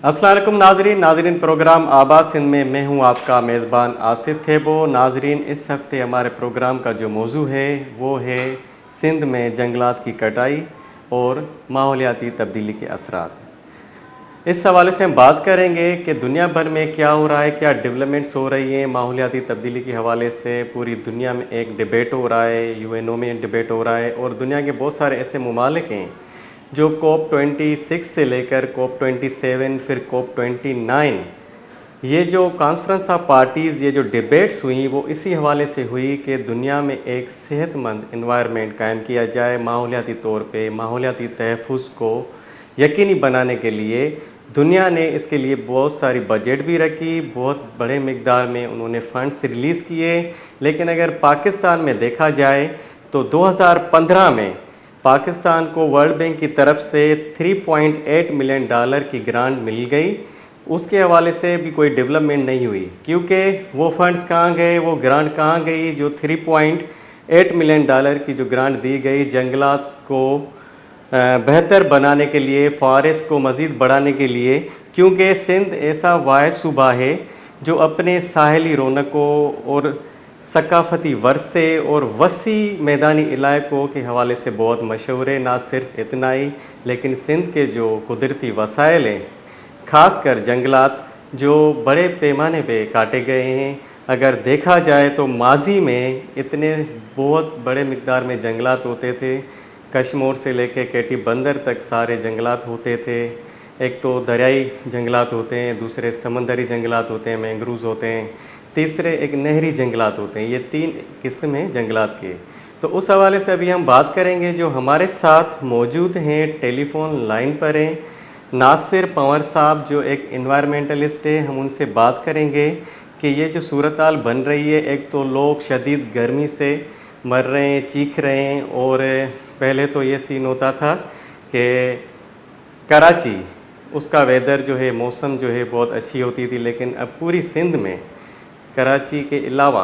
अस्सलाम वालेकुम नाजरीन प्रोग्राम आबाद सिंध में मैं हूं आपका मेज़बान आसिफ थेबो। नाजरीन, इस हफ्ते हमारे प्रोग्राम का जो मौजू है वो है सिंध में जंगलात की कटाई और माहौलियाती तब्दीली के असरात। इस हवाले से हम बात करेंगे कि दुनिया भर में क्या हो रहा है, क्या डेवलपमेंट्स हो रही हैं माहौलियाती तब्दीली के हवाले से। पूरी दुनिया में एक डिबेट हो रहा है, यूएनओ में डिबेट हो रहा है और दुनिया के बहुत सारे ऐसे ममालिक हैं जो COP26 से लेकर COP27 फिर COP29, ये जो कॉन्फ्रेंस ऑफ पार्टीज़, ये जो डिबेट्स हुई वो इसी हवाले से हुई कि दुनिया में एक सेहतमंद एनवायरनमेंट कायम किया जाए। माहौलियाती तौर पे माहौलियाती तहफ़्फ़ुज़ को यकीनी बनाने के लिए दुनिया ने इसके लिए बहुत सारी बजट भी रखी, बहुत बड़े मिक़दार में उन्होंने फ़ंड्स रिलीज़ किए। लेकिन अगर पाकिस्तान में देखा जाए तो 2015 में पाकिस्तान को वर्ल्ड बैंक की तरफ से $3.8 मिलियन की ग्रांट मिल गई। उसके हवाले से भी कोई डेवलपमेंट नहीं हुई, क्योंकि वो फंड्स कहाँ गए, वो ग्रांट कहाँ गई जो $3.8 मिलियन की जो ग्रांट दी गई जंगलात को बेहतर बनाने के लिए, फॉरेस्ट को मज़ीद बढ़ाने के लिए। क्योंकि सिंध ऐसा वाहिद सूबा है जो अपने साहली रौनकों और सकाफ़ती वरसे और वसी मैदानी इलाकों के हवाले से बहुत मशहूर है। ना सिर्फ इतना ही, लेकिन सिंध के जो कुदरती वसाइल हैं, ख़ासकर जंगलात जो बड़े पैमाने पे काटे गए हैं। अगर देखा जाए तो माजी में इतने बहुत बड़े मिक़दार में जंगलात होते थे, कश्मीर से लेके केटी बंदर तक सारे जंगलात होते थे। एक तो दरियाई जंगलात होते हैं, दूसरे समंदरी जंगलात होते हैं, मैंग्रोव्स होते हैं, तीसरे एक नहरी जंगलात होते हैं। ये 3 किस्म हैं जंगलात के। तो उस हवाले से अभी हम बात करेंगे। जो हमारे साथ मौजूद हैं टेलीफोन लाइन पर हैं नासिर पंवर साहब, जो एक इन्वायरमेंटलिस्ट है। हम उनसे बात करेंगे कि ये जो सूरत हाल बन रही है, एक तो लोग शदीद गर्मी से मर रहे हैं, चीख रहे हैं। और पहले तो ये सीन होता था कि कराची, उसका वेदर जो है, मौसम जो है बहुत अच्छी होती थी, लेकिन अब पूरी सिंध में कराची के अलावा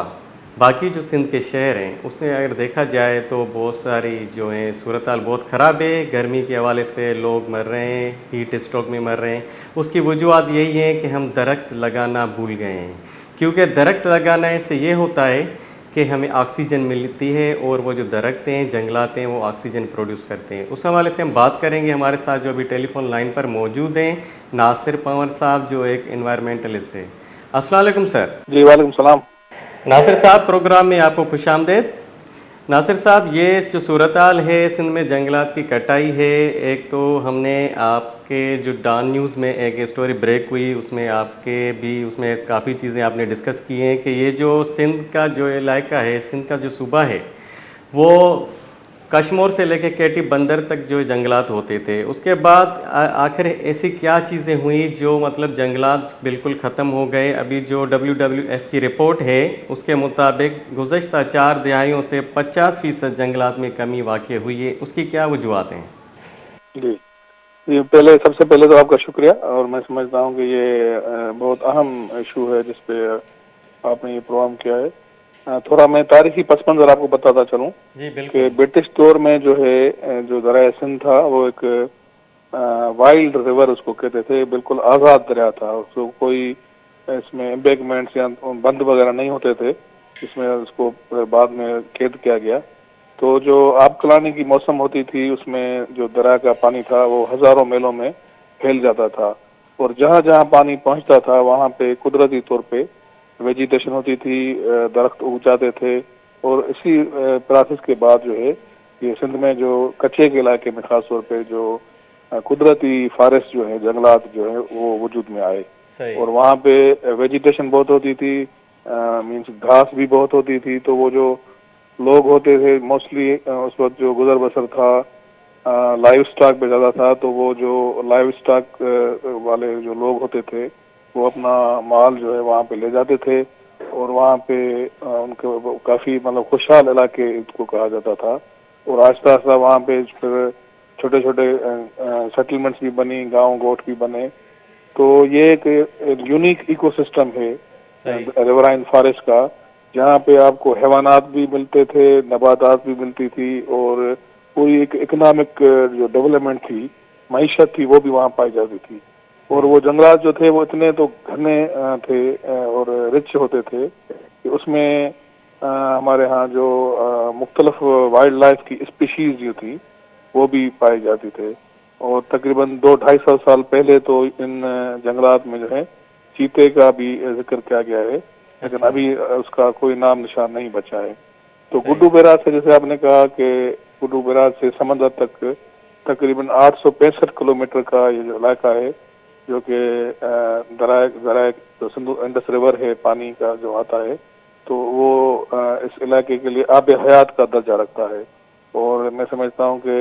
बाकी जो सिंध के शहर हैं उसमें अगर देखा जाए तो बहुत सारी जो है सूरत हाल बहुत ख़राब है। गर्मी के हवाले से लोग मर रहे हैं, हीट स्ट्रोक में मर रहे हैं। उसकी वजूहत यही है कि हम दरख्त लगाना भूल गए हैं। क्योंकि दरख्त लगाने से ये होता है कि हमें ऑक्सीजन मिलती है और वो जो दरख्त हैं, जंगलात हैं, वो ऑक्सीजन प्रोड्यूस करते हैं। उस हवाले से हम बात करेंगे। हमारे साथ जो अभी टेलीफोन लाइन पर मौजूद हैं नासिर पंवर साहब, जो एक इन्वायरमेंटलिस्ट है। अस्सलाम वालेकुम सर। जी वालेकुम सलाम। नासिर साहब, प्रोग्राम में आपको खुशामदीद। नासिर साहब, ये जो सूरत हाल है सिंध में जंगलात की कटाई है, एक तो हमने आपके जो डॉन न्यूज़ में एक स्टोरी ब्रेक हुई, उसमें आपके भी उसमें काफ़ी चीज़ें आपने डिस्कस की हैं कि ये जो सिंध का जो इलाका है, सिंध का जो सूबा है, वो कश्मीर से लेके केटी बंदर तक जो जंगलात होते थे। उसके बाद आखिर ऐसी क्या चीज़ें हुई जो मतलब जंगलात बिल्कुल ख़त्म हो गए। अभी जो WWF की रिपोर्ट है उसके मुताबिक गुज़श्ता 4 दहाइयों से 50% जंगलात में कमी वाक़ई हुई है। उसकी क्या वजूहत हैं? जी ये सबसे पहले तो आपका शुक्रिया, और मैं समझता हूँ कि ये बहुत अहम इशू है जिस पे आपने ये प्रोग्राम किया है। थोड़ा मैं तारीखी पस मंज़र आपको बताता चलूँ कि ब्रिटिश दौर में जो है जो दरिया सिंध था वो एक वाइल्ड रिवर उसको कहते थे, बिल्कुल आज़ाद दरिया था। उसको कोई इसमें एम्बैंकमेंट्स या बंद वगैरह नहीं होते थे, इसमें उसको बाद में कैद किया गया। तो जो आबकलानी की मौसम होती थी उसमें जो दरिया का पानी था वो हज़ारों मीलों में फैल जाता था, और जहाँ जहाँ पानी पहुँचता था वहाँ पे कुदरती तौर पे वेजिटेशन होती थी, दरख्त उग जाते थे। और इसी प्रोसेस के बाद जो है ये सिंध में जो कच्चे के इलाके में ख़ास तौर पे जो कुदरती फॉरेस्ट जो है, जंगलात जो है वो वजूद में आए। और वहाँ पे वेजिटेशन बहुत होती थी, मीन्स घास भी बहुत होती थी। तो वो जो लोग होते थे मोस्टली उस वक्त जो गुजर बसर था लाइव स्टॉक पे ज़्यादा था, तो वो जो लाइव स्टॉक वाले जो लोग होते थे वो अपना माल जो है वहाँ पे ले जाते थे, और वहाँ पे उनके काफ़ी मतलब खुशहाल इलाके इसको कहा जाता था। और आहिस्ता आहिस्ता वहाँ पे फिर छोटे छोटे सेटलमेंट्स भी बनी, गांव गोठ भी बने। तो ये एक यूनिक इकोसिस्टम है रिवराइन फॉरेस्ट का, जहाँ पे आपको हैवानात भी मिलते थे, नबातात भी मिलती थी, और पूरी एक इकोनॉमिक जो डेवलपमेंट थी, मईशत थी, वो भी वहाँ पाई जाती थी। اور وہ جنگلات جو تھے وہ اتنے تو گھنے تھے اور رچ ہوتے تھے کہ اس میں ہمارے ہاں جو مختلف وائلڈ لائف کی اسپیشیز جو تھی وہ بھی پائی جاتی تھے. اور تقریباً 200-250 سال پہلے تو ان جنگلات میں جو ہے چیتے کا بھی ذکر کیا گیا ہے, لیکن اچھا. ابھی اس کا کوئی نام نشان نہیں بچا ہے. تو صحیح. گڈو بیراج سے جیسے آپ نے کہا کہ گڈو بیراج سے سمندر تک تقریباً 865 کلومیٹر کا یہ جو علاقہ ہے, جو کہ ذرائع جو سندھ انڈس ریور ہے پانی کا جو آتا ہے, تو وہ اس علاقے کے لیے آب حیات کا درجہ رکھتا ہے. اور میں سمجھتا ہوں کہ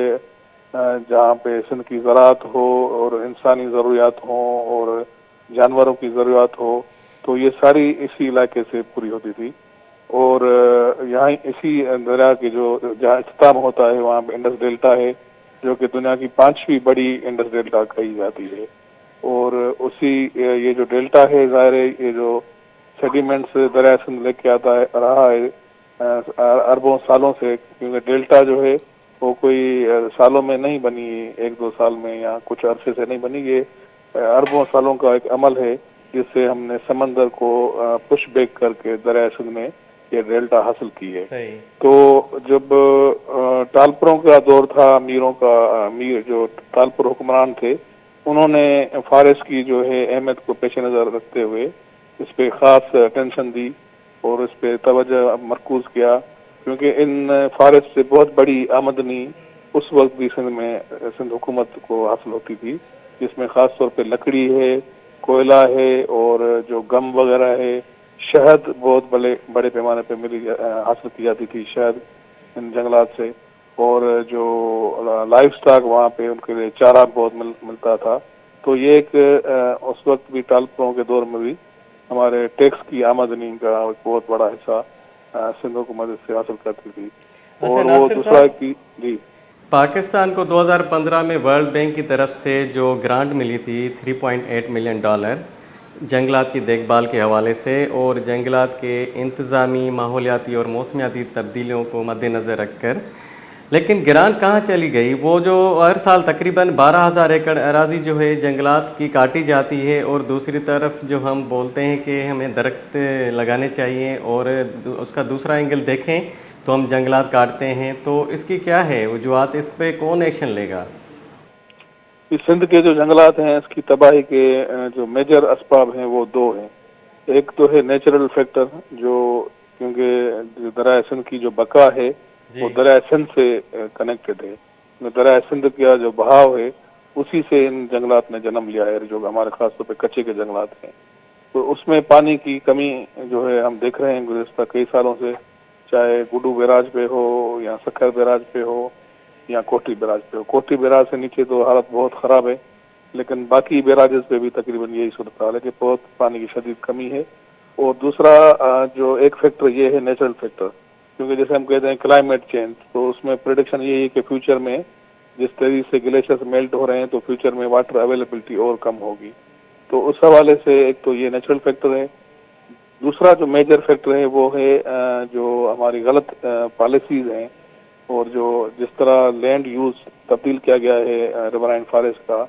جہاں پہ سندھ کی زراعت ہو اور انسانی ضروریات ہوں اور جانوروں کی ضروریات ہو, تو یہ ساری اسی علاقے سے پوری ہوتی تھی. اور یہاں اسی دریا کے جو جہاں اختتام ہوتا ہے وہاں پہ انڈس ڈیلٹا ہے, جو کہ دنیا کی 5ویں بڑی انڈس ڈیلٹا کہی جاتی ہے. اور اسی یہ جو ڈیلٹا ہے ظاہر ہے یہ جو سیڈیمنٹس دریا سندھ لے کے آتا ہے رہا ہے اربوں سالوں سے, کیونکہ ڈیلٹا جو ہے وہ کوئی سالوں میں نہیں بنی, 1-2 سال میں یا کچھ عرصے سے نہیں بنی, یہ اربوں سالوں کا ایک عمل ہے جس سے ہم نے سمندر کو پش بیک کر کے دریا سندھ میں یہ ڈیلٹا حاصل کی ہے. صحیح. تو جب تالپروں کا دور تھا, میروں کا, میر جو تالپور حکمران تھے, انہوں نے فارس کی جو ہے اہمیت کو پیش نظر رکھتے ہوئے اس پہ خاص اٹینشن دی اور اس پہ توجہ مرکوز کیا, کیونکہ ان فارس سے بہت بڑی آمدنی اس وقت بھی سندھ حکومت کو حاصل ہوتی تھی, جس میں خاص طور پہ لکڑی ہے, کوئلہ ہے, اور جو گم وغیرہ ہے, شہد بہت بڑے پیمانے پہ حاصل کی جاتی تھی شہد ان جنگلات سے, اور جو لائف سٹاک وہاں پہ ان کے لیے چارہ بہت ملتا تھا. تو یہ ایک اس وقت بھی تالپوں کے دور میں بھی ہمارے ٹیکس کی آمدنی کا ایک بہت بڑا حصہ سندھ حکومت سے حاصل کرتی تھی. اچھا اور وہ ناصر دوسرا صاحب, کی جی پاکستان کو 2015 میں ورلڈ بینک کی طرف سے جو گرانٹ ملی تھی $3.8 ملین جنگلات کی دیکھ بھال کے حوالے سے, اور جنگلات کے انتظامی, ماحولیاتی اور موسمیاتی تبدیلیوں کو مد نظر رکھ کر, لیکن گرانٹ کہاں چلی گئی؟ وہ جو ہر سال تقریباً 12,000 ایکڑ اراضی جو ہے جنگلات کی کاٹی جاتی ہے, اور دوسری طرف جو ہم بولتے ہیں کہ ہمیں درخت لگانے چاہیے, اور اس کا دوسرا اینگل دیکھیں تو ہم جنگلات کاٹتے ہیں. تو اس کی کیا ہے وجوہات, اس پہ کون ایکشن لے گا؟ سندھ کے جو جنگلات ہیں اس کی تباہی کے جو میجر اسباب ہیں وہ 2 ہیں. ایک تو ہے نیچرل فیکٹر, جو کیونکہ دریا سندھ کی جو بقا ہے وہ جی. دریا سندھ سے کنیکٹڈ ہے. دریا سندھ کا جو بہاؤ ہے اسی سے ان جنگلات نے جنم لیا ہے, جو ہمارے خاص طور پہ کچے کے جنگلات ہیں. تو اس میں پانی کی کمی جو ہے ہم دیکھ رہے ہیں گزشتہ کئی سالوں سے, چاہے گڈو بیراج پہ ہو یا سکھر بیراج پہ ہو یا کوٹھی بیراج پہ ہو. کوٹھی بیراج سے نیچے تو حالت بہت خراب ہے, لیکن باقی بیراجز پہ بھی تقریباً یہی صورتحال ہے کہ بہت پانی کی شدید کمی ہے. اور دوسرا جو ایک فیکٹر یہ ہے نیچرل فیکٹر, کیونکہ جیسے ہم کہتے ہیں کلائمیٹ چینج, تو اس میں پریڈکشن یہی ہے کہ فیوچر میں جس طریقے سے گلیشیئرز میلٹ ہو رہے ہیں تو فیوچر میں واٹر اویلیبلٹی اور کم ہوگی. تو اس حوالے سے ایک تو یہ نیچرل فیکٹر ہے. دوسرا جو میجر فیکٹر ہے وہ ہے جو ہماری غلط پالیسیز ہیں, اور جو جس طرح لینڈ یوز تبدیل کیا گیا ہے ریورائن فارسٹ کا,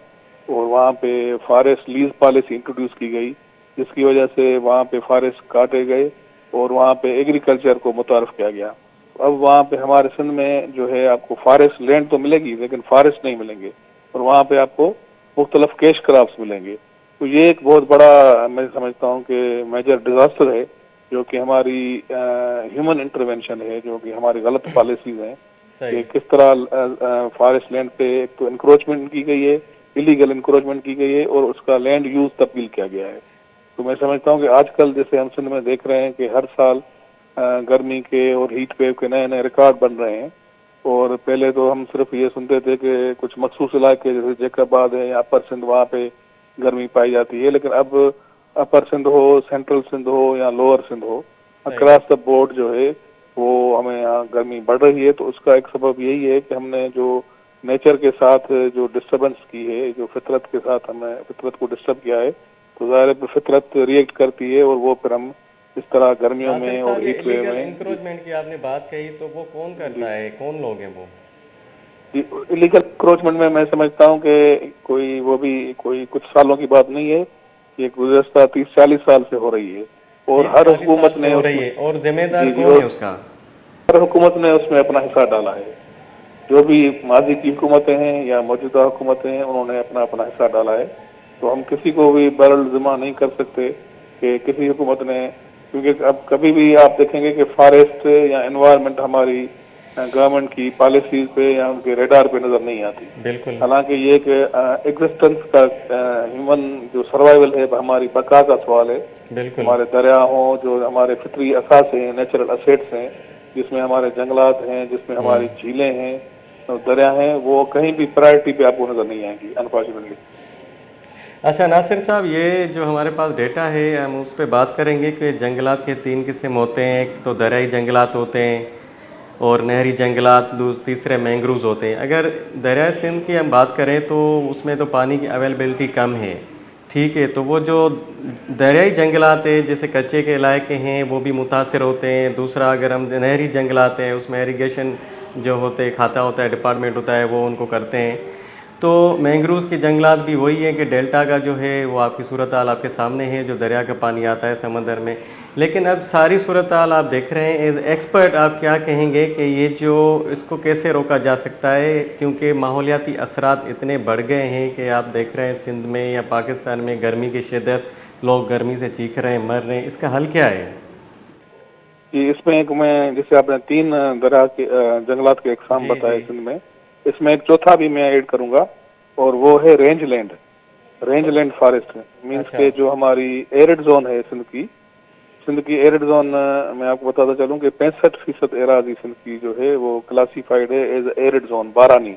اور وہاں پہ فارسٹ لیز پالیسی انٹروڈیوس کی گئی, جس کی وجہ سے وہاں پہ فارسٹ کاٹے گئے اور وہاں پہ ایگریکلچر کو متعارف کیا گیا. اب وہاں پہ ہمارے سندھ میں جو ہے آپ کو فارسٹ لینڈ تو ملے گی لیکن فارسٹ نہیں ملیں گے, اور وہاں پہ آپ کو مختلف کیش کرافٹس ملیں گے. تو یہ ایک بہت بڑا میں سمجھتا ہوں کہ میجر ڈیزاسٹر ہے, جو کہ ہماری ہیومن انٹروینشن ہے, جو کہ ہماری غلط پالیسیز ہیں صحیح. کہ کس طرح فارسٹ لینڈ پہ ایک تو انکروچمنٹ کی گئی ہے, ایلیگل انکروچمنٹ کی گئی ہے, اور اس کا لینڈ یوز تبدیل کیا گیا ہے. تو میں سمجھتا ہوں کہ آج کل جیسے ہم سندھ میں دیکھ رہے ہیں کہ ہر سال گرمی کے اور ہیٹ ویو کے نئے نئے ریکارڈ بن رہے ہیں, اور پہلے تو ہم صرف یہ سنتے تھے کہ کچھ مخصوص علاقے جیسے جیکاباد ہے یا اپر سندھ وہاں پہ گرمی پائی جاتی ہے, لیکن اب اپر سندھ ہو, سینٹرل سندھ ہو یا لوور سندھ ہو, صحیح. اکراس دا بورڈ جو ہے وہ ہمیں یہاں گرمی بڑھ رہی ہے. تو اس کا ایک سبب یہی ہے کہ ہم نے جو نیچر کے ساتھ جو ڈسٹربنس کی ہے, جو فطرت کے ساتھ ہم نے فطرت کو ڈسٹرب کیا ہے, تو ظاہر ہے فطرت ریئیکٹ کرتی ہے, اور وہ پھر ہم اس طرح گرمیوں ناصر میں اور صاحب, یہ ہیٹ ویو ایلیگل میں. جی انکروچمنٹ کی آپ نے بات کہی, تو وہ کون جی کرتا ہے, کون لوگ ہیں وہ؟ इलीगल इंक्रोचमेंट में मैं समझता हूँ कि कोई कुछ सालों की बात नहीं है, ये गुज़श्ता 30-40 साल से हो रही है और 30-40 साल से हो रही है, और जिम्मेदार जी, कौन और है उसका? हर हुकूमत ने उसमें अपना हिस्सा डाला है। जो भी माजी की हुकूमतें हैं या मौजूदा हुकूमतें हैं, उन्होंने अपना अपना हिस्सा डाला है। तो हम किसी को भी बरल ज़िम्मा नहीं कर सकते कि किसी हुकूमत ने, क्योंकि अब कभी भी आप देखेंगे कि फॉरेस्ट या एनवायरनमेंट हमारी गवर्नमेंट की पॉलिसीज पे या उनके रेडार पे नज़र नहीं आती। बिल्कुल हालांकि ये एक एग्जिस्टेंस का ह्यूमन जो सर्वाइवल है, हमारी बका का सवाल है। बिल्कुल। हमारे दरिया हों, जो हमारे फितरी असासे हैं, नेचुरल असेट्स हैं, जिसमें हमारे जंगलात हैं, जिसमें हमारी झीलें हैं, तो दरिया हैं, वो कहीं भी प्रायोरिटी पे आपको नजर नहीं आएंगी अनफॉर्चुनेटली। अच्छा नासिर साहब, ये जो हमारे पास डेटा है हम उस पर बात करेंगे कि जंगलात के 3 किस्म होते हैं। एक तो दरियाई जंगलात होते हैं और नहरी जंगलात, तीसरे मैंग्रोव्स होते हैं। अगर दरिया सिंध की हम बात करें तो उसमें तो पानी की अवेलेबिलिटी कम है, ठीक है। तो वो जो दरियाई जंगलात है जैसे कच्चे के इलाके हैं वो भी मुतासर होते हैं। दूसरा अगर हम नहरी जंगलात हैं उसमें इरिगेशन जो होते खाता होता है, डिपार्टमेंट होता है, वो उनको करते हैं। तो मैंग्रोव्स के जंगलात भी वही है कि डेल्टा का जो है वो आपकी सूरत हाल आपके सामने है, जो दरिया का पानी आता है समंदर में। लेकिन अब सारी सूरत हाल आप देख रहे हैं, एज एक्सपर्ट आप क्या कहेंगे कि ये जो इसको कैसे रोका जा सकता है? क्योंकि माहौलियाती असरात इतने बढ़ गए हैं कि आप देख रहे हैं सिंध में या पाकिस्तान में गर्मी की शिद्दत, लोग गर्मी से चीख रहे हैं, मर रहे हैं। इसका हल क्या है? कि इसमें एक, मैं जैसे आपने 3 दरिया के जंगलात के इकसाम जी बताए जी। सिंध में, इसमें एक चौथा भी मैं ऐड करूंगा और वो है रेंज लैंड फॉरेस्ट। मीन्स अच्छा के जो हमारी एरिड जोन है सिंध की एरिड जोन, मैं आपको बताता चलूं कि 65% एराजी सिंध की जो है वो क्लासीफाइड है एज एरिड जोन, बारानी।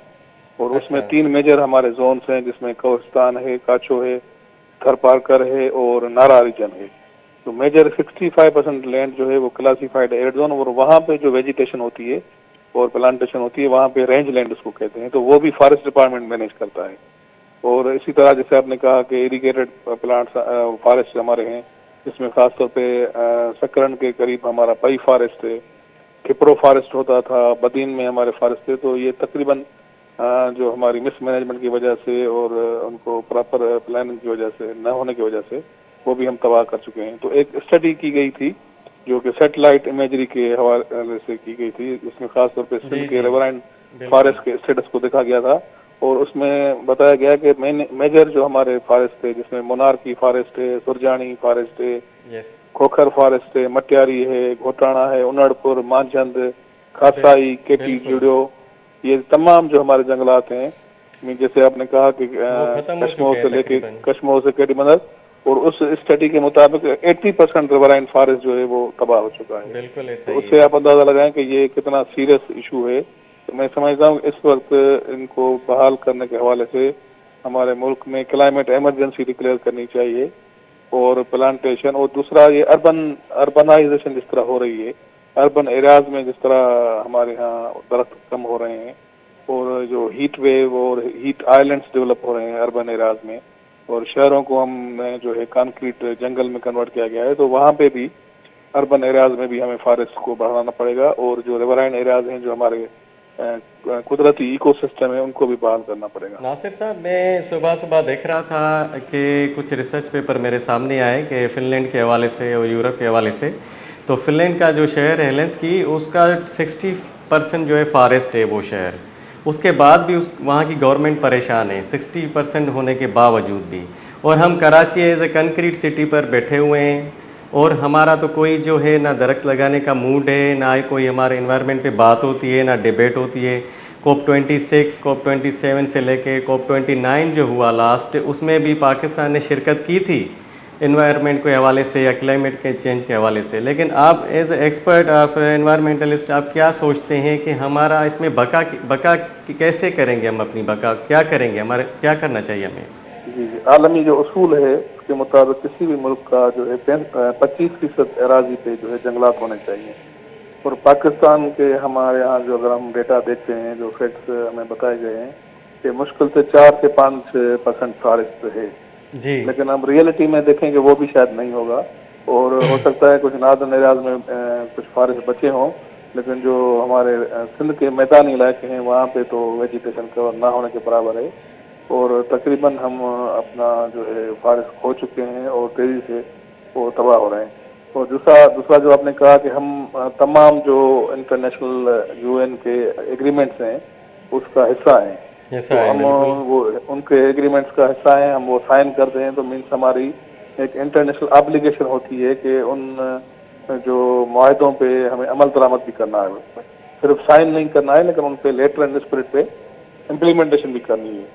और उसमें अच्छा 3 मेजर हमारे जोन्स हैं, जिसमें कोहिस्तान है, काचो है, थरपारकर है और नारा रीजन है। तो मेजर 65% लैंड जो है वो क्लासीफाइड एरिड जोन, और वहाँ पे जो वेजिटेशन होती है और प्लांटेशन होती है वहाँ पे रेंज लैंड उसको कहते हैं। तो वो भी फॉरेस्ट डिपार्टमेंट मैनेज करता है। और इसी तरह जैसे आपने कहा कि इरिगेटेड प्लांट्स फॉरेस्ट हमारे हैं, जिसमें खासतौर पे सकरन के करीब हमारा पई फॉरेस्ट है, खिप्रो फॉरेस्ट होता था, बदीन में हमारे फॉरेस्ट थे। तो ये तकरीबन जो हमारी मिस मैनेजमेंट की वजह से और उनको प्रॉपर प्लानिंग की वजह से न होने की वजह से वो भी हम तबाह कर चुके हैं। तो एक स्टडी की गई थी जो कि सैटेलाइट इमेजरी के हवाले से की गई थी, जिसमें खासतौर पे जी सिंध जी के रिवराइन बिल्कुल। फॉरेस्ट के स्टेटस को देखा गया था। और उसमें बताया गया कि मेजर जो हमारे फॉरेस्ट थे, जिसमें मोनार्की फॉरेस्ट है, सुरजानी फॉरेस्ट है, यस खोखर फॉरेस्ट है, मटियारी है, घोटाना है, उनड़पुर, मानचंद, खासाई, केपी बिल्कुल। जुड़ो, ये तमाम जो हमारे जंगलात हैं, जैसे आपने कहा कि वो ख़त्म हो कश्मीर चुके हैं से लेके तकरीबन। कश्मीर से केटीमनर, और उस स्टडी के मुताबिक 80% रिवराइन फॉरेस्ट जो है वो तबाह हो चुका है। बिल्कुल ऐसा तो ही उससे है। आप अंदाजा लगाएं कि ये कितना सीरियस इशू है। तो मैं समझता हूँ इस वक्त इनको बहाल करने के हवाले से हमारे मुल्क में क्लाइमेट इमरजेंसी डिक्लेयर करनी चाहिए, और प्लांटेशन, और दूसरा ये अर्बनाइजेशन जिस तरह हो रही है, अर्बन एरियाज में जिस तरह हमारे यहाँ दरख्त कम हो रहे हैं, और जो हीट वेव और हीट आइलैंड्स डेवलप हो रहे हैं अर्बन एरियाज में, और शहरों को हमने जो है कंक्रीट जंगल में कन्वर्ट किया गया है, तो वहाँ पे भी अर्बन एरियाज में भी हमें फॉरेस्ट को बढ़ाना पड़ेगा, और जो रिवराइन एरियाज हैं जो हमारे कुदरती इकोसिस्टम है उनको भी बहाल करना पड़ेगा। नासिर साहब, मैं सुबह सुबह देख रहा था कि कुछ रिसर्च पेपर मेरे सामने आए कि फ़िनलैंड के हवाले से और यूरोप के हवाले से। तो फ़िनलैंड का जो शहर है हेलेंस्की, उसका 60% जो है फॉरेस्ट है वो शहर। उसके बाद भी वहाँ की गवर्नमेंट परेशान है 60% होने के बावजूद भी। और हम Karachi as a concrete city पर बैठे हुए हैं, और हमारा तो कोई जो है ना दरख्त लगाने का मूड है, ना ही कोई हमारे इन्वायरमेंट पे बात होती है, ना डिबेट होती है। COP26, COP27 से लेके COP29 जो हुआ लास्ट, उसमें भी पाकिस्तान ने शिरकत की थी इन्वायरमेंट के हवाले से या क्लाइमेट के चेंज के हवाले से। लेकिन आप एज एक्सपर्ट, आप एनवायरमेंटलिस्ट, आप क्या सोचते हैं कि हमारा इसमें बका कैसे करेंगे? हम अपनी बका क्या करेंगे? हमारे क्या करना चाहिए हमें? जी जी, आलमी जो उसूल है उसके मुताबिक किसी भी मुल्क का जो है 25% एराजी पे जो है जंगलात होने चाहिए। और पाकिस्तान के हमारे यहाँ जो अगर हम डेटा देखते हैं, जो फैक्ट्स हमें बताए गए हैं कि मुश्किल से 4 से 5% फॉरेस्ट है। जी लेकिन हम रियलिटी में देखेंगे वो भी शायद नहीं होगा, और हो सकता है कुछ नॉर्दर्न एरियाज में कुछ फॉरेस्ट बचे हों, لیکن جو ہمارے سندھ کے میدانی علاقے ہیں وہاں پہ تو ویجیٹیشن کور نہ ہونے کے برابر ہے، اور تقریباً ہم اپنا جو ہے فارسٹ کھو چکے ہیں اور تیزی سے وہ تباہ ہو رہے ہیں۔ اور دوسرا جو آپ نے کہا کہ ہم تمام جو انٹرنیشنل یو این کے ایگریمنٹس ہیں اس کا حصہ ہیں، ایسا تو ہے ہم بالکل۔ وہ ان کے ایگریمنٹس کا حصہ ہیں، ہم وہ سائن کرتے ہیں، تو مینس ہماری ایک انٹرنیشنل ابلیگیشن ہوتی ہے کہ ان جو معاہدوں پہ ہمیں عمل درآمد بھی کرنا ہے، صرف سائن نہیں کرنا ہے لیکن ان پہ لیٹر اینڈ اسپرٹ پہ امپلیمنٹیشن بھی کرنی ہے۔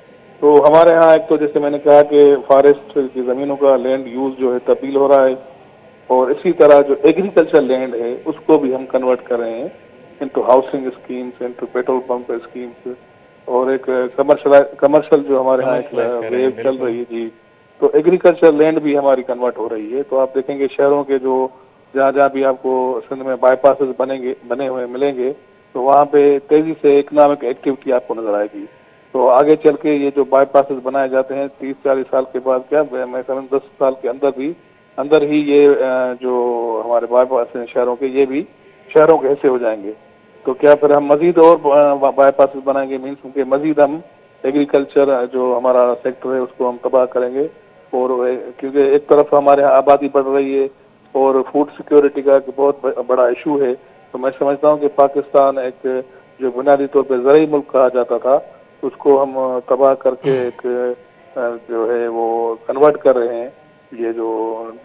تو ہمارے ہاں ایک تو جیسے میں نے کہا کہ فارسٹ کی زمینوں کا لینڈ یوز جو ہے تبدیل ہو رہا ہے، اور اسی طرح جو ایگریکلچر لینڈ ہے اس کو بھی ہم کنورٹ کر رہے ہیں into housing schemes, into petrol pump schemes, اور ایک کمرشل جو ہمارے ہاں ایک کمرشلائز کر رہے ویو ہیں چل بالکل۔ رہی ہے جی، تو ایگریکلچر لینڈ بھی ہماری کنورٹ ہو رہی ہے۔ تو آپ دیکھیں گے شہروں کے جو جہاں جہاں بھی آپ کو سندھ میں بائی پاسز بنے ہوئے ملیں گے، تو وہاں پہ تیزی سے اکنامک ایکٹیویٹی آپ کو نظر آئے گی۔ تو آگے چل کے یہ جو بائی پاسز بنائے جاتے ہیں 30-40 سال کے بعد، کیا میں سمجھ 10 سال کے اندر ہی یہ جو ہمارے بائی پاس ہیں شہروں کے، یہ بھی شہروں کے حصے ہو جائیں گے۔ تو کیا پھر ہم مزید اور بائی پاسز بنائیں گے، مینس کہ مزید ہم ایگریکلچر جو ہمارا سیکٹر ہے اس کو ہم تباہ کریں گے، اور کیونکہ ایک طرف ہمارے یہاں آبادی بڑھ رہی ہے اور فوڈ سیکیورٹی کا ایک بہت بڑا ایشو ہے، تو میں سمجھتا ہوں کہ پاکستان ایک جو بنیادی طور پہ زرعی ملک کہا جاتا تھا اس کو ہم تباہ کر کے ایک جو ہے وہ کنورٹ کر رہے ہیں۔ یہ جو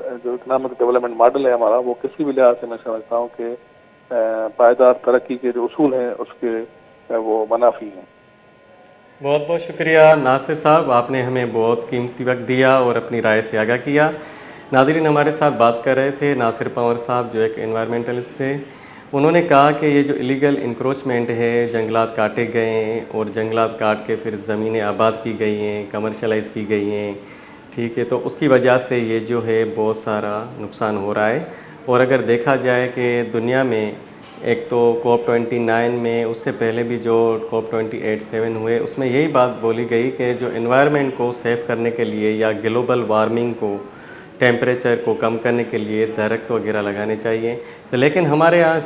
اکنامک ڈیولپمنٹ ماڈل ہے ہمارا، وہ کسی بھی لحاظ سے میں سمجھتا ہوں کہ پائیدار ترقی کے جو اصول ہیں اس کے وہ منافی ہیں۔ بہت بہت شکریہ ناصر صاحب، آپ نے ہمیں بہت قیمتی وقت دیا اور اپنی رائے سے آگاہ کیا۔ ناظرین، ہمارے ساتھ بات کر رہے تھے ناصر پنور صاحب جو ایک انوائرمنٹلسٹ تھے۔ انہوں نے کہا کہ یہ جو ایلیگل انکروچمنٹ ہے، جنگلات کاٹے گئے ہیں اور جنگلات کاٹ کے پھر زمینیں آباد کی گئی ہیں، کمرشلائز کی گئی ہیں، ٹھیک ہے، تو اس کی وجہ سے یہ جو ہے بہت سارا نقصان ہو رہا ہے۔ اور اگر دیکھا جائے کہ دنیا میں ایک تو کوپ 29 میں، اس سے پہلے بھی جو کوپ 28-7 ہوئے، اس میں یہی بات بولی گئی کہ جو انوائرمنٹ کو سیف کرنے کے لیے یا گلوبل وارمنگ کو، ٹیمپریچر کو کم کرنے کے لیے درخت وغیرہ لگانے چاہیے۔ تو لیکن ہمارے یہاں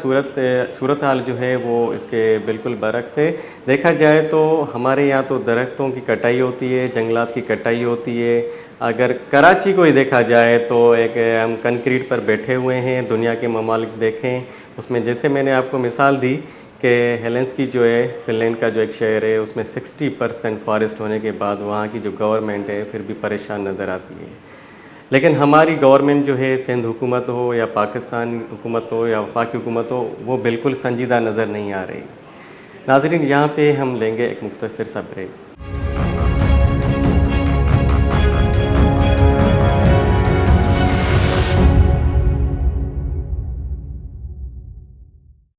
صورتحال جو ہے وہ اس کے بالکل برعکس ہے۔ دیکھا جائے تو ہمارے یہاں تو درختوں کی کٹائی ہوتی ہے، جنگلات کی کٹائی ہوتی ہے۔ اگر کراچی کو ہی دیکھا جائے تو ایک ہم کنکریٹ پر بیٹھے ہوئے ہیں۔ دنیا کے ممالک دیکھیں، اس میں جیسے میں نے آپ کو مثال دی کہ ہیلنسکی جو ہے فن لینڈ کا جو ایک شہر ہے، اس میں 60% فارسٹ ہونے کے بعد وہاں کی جو گورنمنٹ ہے پھر بھی پریشان نظر آتی ہے۔ لیکن ہماری گورنمنٹ جو ہے، سندھ حکومت ہو یا پاکستان حکومت ہو یا وفاقی حکومت ہو، وہ بالکل سنجیدہ نظر نہیں آ رہی۔ ناظرین، یہاں پہ ہم لیں گے ایک مختصر سا بریک۔